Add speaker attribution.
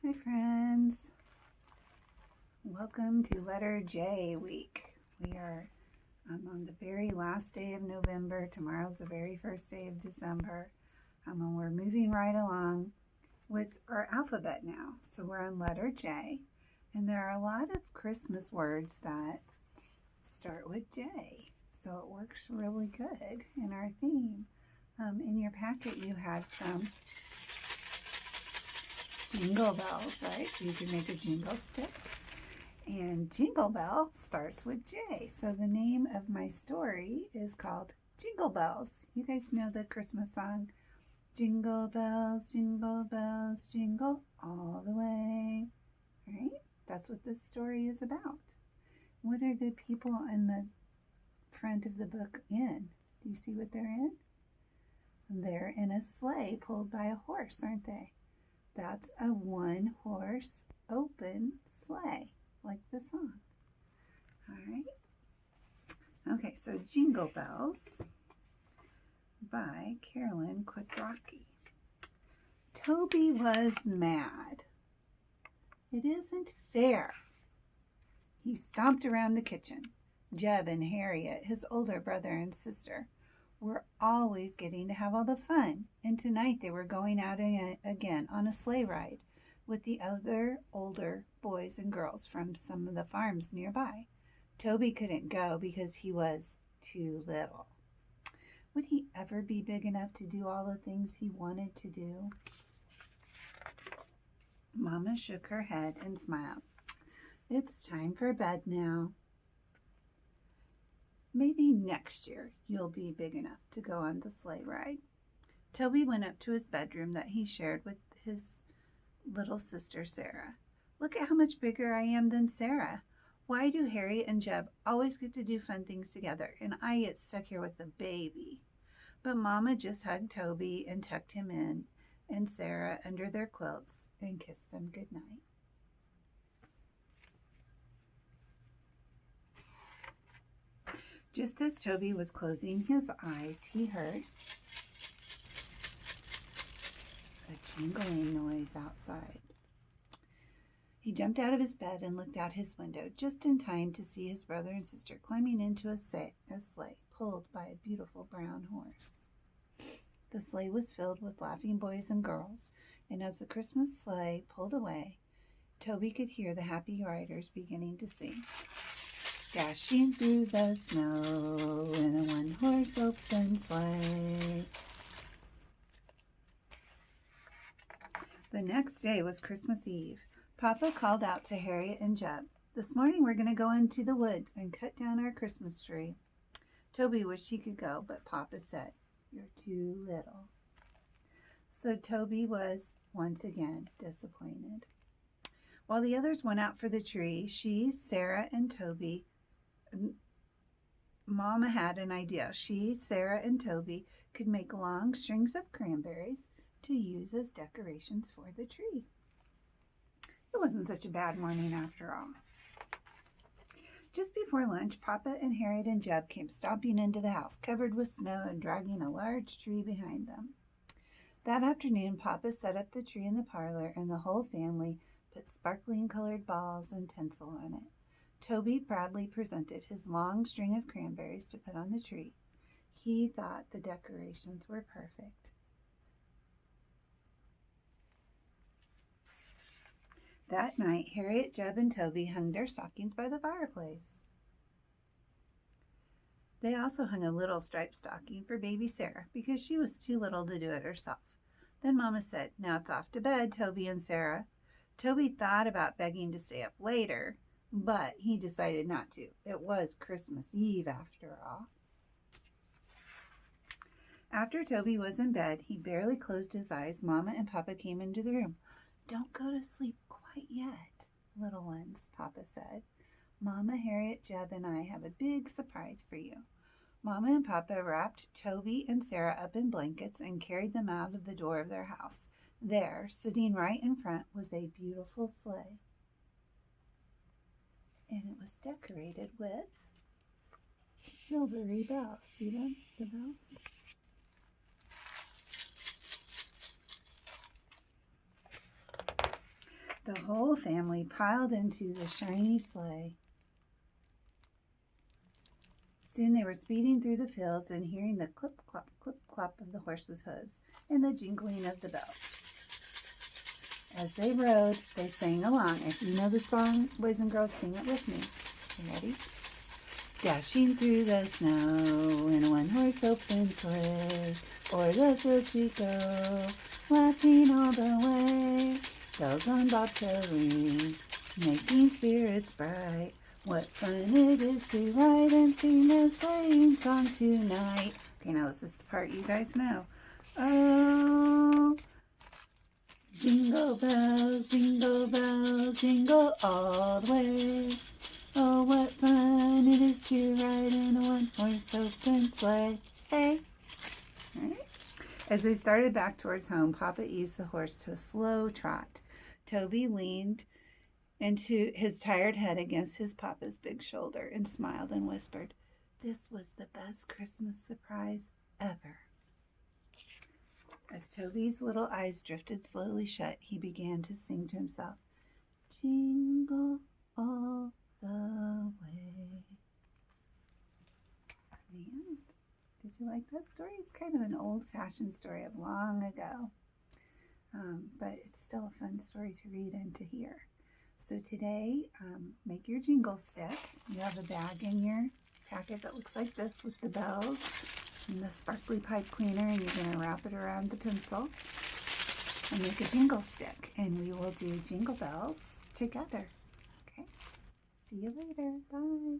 Speaker 1: Hi friends, welcome to letter J week. I'm on the very last day of November. Tomorrow's the very first day of December. And we're moving right along with our alphabet now. So we're on letter J, and there are a lot of Christmas words that start with J. So it works really good in our theme. In your packet you had some Jingle Bells, right? So you can make a jingle stick. And Jingle Bell starts with J. So the name of my story is called Jingle Bells. You guys know the Christmas song, Jingle Bells, jingle all the way, right? That's what this story is about. What are the people in the front of the book in? Do you see what they're in? They're in a sleigh pulled by a horse, aren't they? That's a one-horse open sleigh, like the song. All right. Okay, so Jingle Bells by Carolyn Quidrocki. Toby was mad. It isn't fair. He stomped around the kitchen. Jeb and Harriet, his older brother and sister, were always getting to have all the fun, and tonight they were going out again on a sleigh ride with the other older boys and girls from some of the farms nearby. Toby couldn't go because he was too little. Would he ever be big enough to do all the things he wanted to do? Mama shook her head and smiled. It's time for bed now. Maybe next year you'll be big enough to go on the sleigh ride. Toby went up to his bedroom that he shared with his little sister Sarah. Look at how much bigger I am than Sarah. Why do Harry and Jeb always get to do fun things together and I get stuck here with the baby? But Mama just hugged Toby and tucked him in and Sarah under their quilts and kissed them goodnight. Just as Toby was closing his eyes, he heard a jingling noise outside. He jumped out of his bed and looked out his window just in time to see his brother and sister climbing into a sleigh pulled by a beautiful brown horse. The sleigh was filled with laughing boys and girls, and as the Christmas sleigh pulled away, Toby could hear the happy riders beginning to sing. Dashing through the snow in a one-horse open sleigh. The next day was Christmas Eve. Papa called out to Harriet and Jeb, "This morning we're going to go into the woods and cut down our Christmas tree." Toby wished he could go, but Papa said, "You're too little." So Toby was once again disappointed. While the others went out for the tree, Sarah, and Toby, Mama had an idea. Sarah, and Toby could make long strings of cranberries to use as decorations for the tree. It wasn't such a bad morning after all. Just before lunch, Papa and Harriet and Jeb came stomping into the house, covered with snow and dragging a large tree behind them. That afternoon, Papa set up the tree in the parlor, and the whole family put sparkling colored balls and tinsel on it. Toby proudly presented his long string of cranberries to put on the tree. He thought the decorations were perfect. That night, Harriet, Jeb, and Toby hung their stockings by the fireplace. They also hung a little striped stocking for baby Sarah because she was too little to do it herself. Then Mama said, "Now it's off to bed, Toby and Sarah." Toby thought about begging to stay up later, but he decided not to. It was Christmas Eve after all. After Toby was in bed, he barely closed his eyes. Mama and Papa came into the room. "Don't go to sleep quite yet, little ones," Papa said. "Mama, Harriet, Jeb, and I have a big surprise for you." Mama and Papa wrapped Toby and Sarah up in blankets and carried them out of the door of their house. There, sitting right in front, was a beautiful sleigh. And it was decorated with silvery bells. See them, the bells? The whole family piled into the shiny sleigh. Soon they were speeding through the fields and hearing the clip-clop of the horses' hooves and the jingling of the bells. As they rode, they sang along. If you know the song, boys and girls, sing it with me. You ready? Dashing through the snow in a one-horse open sleigh, o'er the fields we go, laughing all the way. Bells on bobtail ring, making spirits bright. What fun it is to ride and sing a sleighing song tonight. Okay, now this is the part you guys know. Oh, jingle bells, jingle all the way. Oh, what fun it is to ride in a one-horse open sleigh. Hey! All right. As they started back towards home, Papa eased the horse to a slow trot. Toby leaned into his tired head against his papa's big shoulder and smiled and whispered, "This was the best Christmas surprise ever." As Toby's little eyes drifted slowly shut, he began to sing to himself, "Jingle all the way." The end. Did you like that story? It's kind of an old-fashioned story of long ago, but it's still a fun story to read and to hear. So today, make your jingle stick. You have a bag in your packet that looks like this with the bells and the sparkly pipe cleaner, and you're going to wrap it around the pencil and make a jingle stick. And we will do Jingle Bells together. Okay? See you later. Bye.